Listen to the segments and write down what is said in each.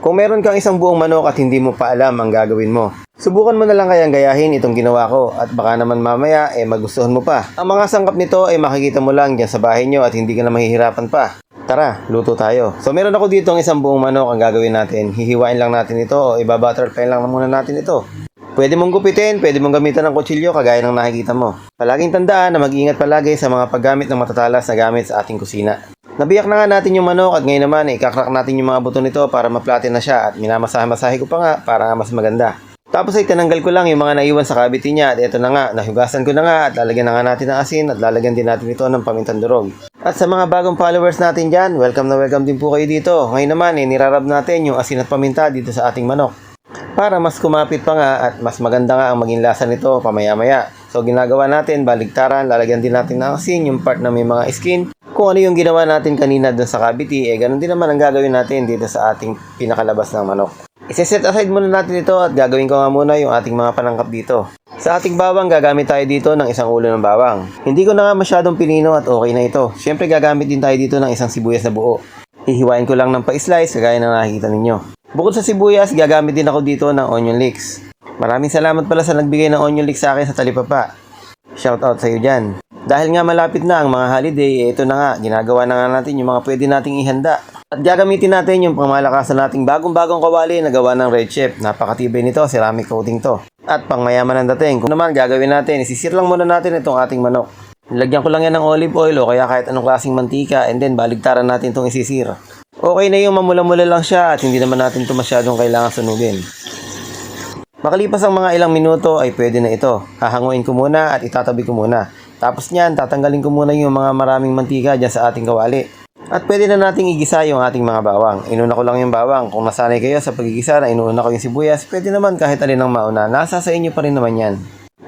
Kung meron kang isang buong manok at hindi mo pa alam ang gagawin mo, subukan mo na lang kayang gayahin itong ginawa ko at baka naman mamaya magustuhan mo pa. Ang mga sangkap nito ay makikita mo lang dyan sa bahay nyo at hindi ka na mahihirapan pa. Tara, luto tayo. So meron ako dito ang isang buong manok. Ang gagawin natin, hihiwain lang natin ito o ibabutterfly lang muna natin ito. Pwede mong gupitin, pwede mong gamitan ng kutsilyo kagaya ng nakikita mo. Palaging tandaan na mag-ingat palagi sa mga paggamit ng matatalas na gamit sa ating kusina. Nabiyak na nga natin yung manok at ngayon naman ikakrak natin yung mga buto nito para ma-flatten na siya at minamasahe-masahe ko pa nga para mas maganda. Tapos ay tinanggal ko lang yung mga naiwan sa cavity niya at ito na nga, nahugasan ko na nga at lalagyan na nga natin ng asin at lalagyan din natin ito ng pamintang durog. At sa mga bagong followers natin dyan, welcome na welcome din po kayo dito. Ngayon naman nirarab natin yung asin at paminta dito sa ating manok. Para mas kumapit pa nga at mas maganda nga ang maging lasa nito pamaya-maya. So ginagawa natin, baligtaran, lalagyan din natin ng asin yung part na may mga skin. Kung ano yung ginawa natin kanina dun sa cavity, ganun din naman ang gagawin natin dito sa ating pinakalabas ng manok. Iseset aside muna natin ito at gagawin ko nga muna yung ating mga panangkap dito. Sa ating bawang, gagamit tayo dito ng isang ulo ng bawang. Hindi ko na nga masyadong pinino at okay na ito. Siyempre gagamit din tayo dito ng isang sibuyas na buo. Hihiwain ko lang ng pa-slice kagaya na nakikita ninyo. Bukod sa sibuyas, gagamit din ako dito ng onion leeks. Maraming salamat pala sa nagbigay ng onion leeks sa akin sa talipapa. Shout out sa iyo dyan. Dahil nga malapit na ang mga holiday, ito na nga, ginagawa na nga natin yung mga pwede nating ihanda. At gagamitin natin yung pangmalakasan nating bagong-bagong kawali na gawa ng Red Chef. Napakatibay nito, ceramic coating to. At pangmayaman ang dating. Kung naman gagawin natin, isisir lang muna natin itong ating manok. Nilagyan ko lang yan ng olive oil o kaya kahit anong klaseng mantika and then baligtaran natin itong isisir. Okay na yung mamula-mula lang siya at hindi naman natin ito masyadong kailangan sunugin. Makalipas ang mga ilang minuto ay pwede na ito. Hahanguin ko muna at itatabi ko muna. Tapos niyan, tatanggalin ko muna yung mga maraming mantika dyan sa ating kawali. At pwede na nating igisa yung ating mga bawang. Inuna ko lang yung bawang. Kung nasanay kayo sa pagigisa na inuna ko yung sibuyas, pwede naman kahit alin ang mauna. Nasa sa inyo pa rin naman yan.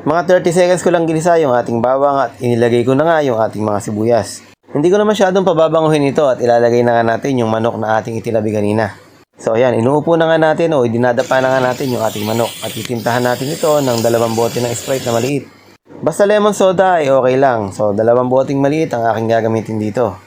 Mga 30 seconds ko lang ginisa yung ating bawang at inilagay ko na nga yung ating mga sibuyas. Hindi ko na masyadong pababanguhin ito at ilalagay na nga natin yung manok na ating itinabi kanina. So ayan, inuupo na nga natin o dinadapa na nga natin yung ating manok at titintahan natin ito ng 2 bote ng Sprite na maliit. Basta lemon soda ay okay lang. So 2 boteng maliit ang aking gagamitin dito.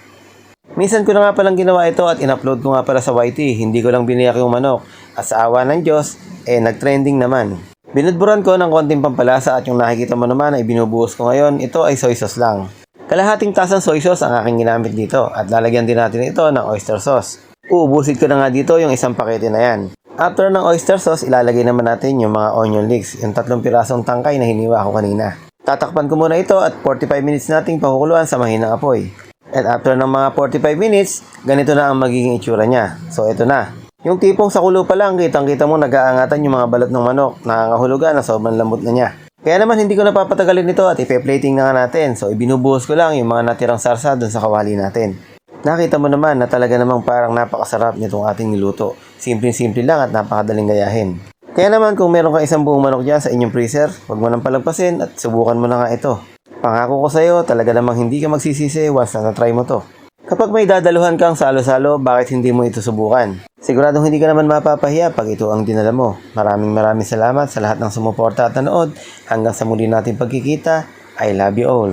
Minsan ko na nga palang ginawa ito at in-upload ko nga pala sa YT. Hindi ko lang biniyak yung manok. At sa awa ng Diyos, nag-trending naman. Binudburan ko ng konting pampalasa at yung nakikita mo naman ay binubuhos ko ngayon. Ito ay soy sauce lang. Kalahating tasang soy sauce ang aking ginamit dito at lalagyan din natin ito ng oyster sauce. Uubusin ko na nga dito yung isang pakete na yan. After ng oyster sauce, ilalagay naman natin yung mga onion leeks, yung 3 pirasong tangkay na hiniwa ko kanina. Tatakpan ko muna ito at 45 minutes nating pakukuluan sa mahinang apoy. At after ng mga 45 minutes, ganito na ang magiging itsura niya. So ito na. Yung tipong sa kulo pa lang, kitang-kita mo nag-aangatan yung mga balat ng manok, nakakahulugan na sobrang lambot na niya. Kaya naman hindi ko napapatagalin ito at ipe-plating na nga natin. So ibinubuhos ko lang yung mga natirang sarsa dun sa kawali natin. Nakita mo naman na talaga namang parang napakasarap nitong ating niluto. Simple-simple lang at napakadaling gayahin. Kaya naman kung meron kang isang buong manok dyan sa inyong freezer, huwag mo nang palagpasin at subukan mo na nga ito. Pangako ko sa iyo, talaga namang hindi ka magsisisi once na na-try mo to. Kapag may dadaluhan kang salo-salo, bakit hindi mo ito subukan? Siguradong hindi ka naman mapapahiya pag ito ang dinala mo. Maraming salamat sa lahat ng sumuporta at nanood. Hanggang sa muli nating pagkikita, I love you all.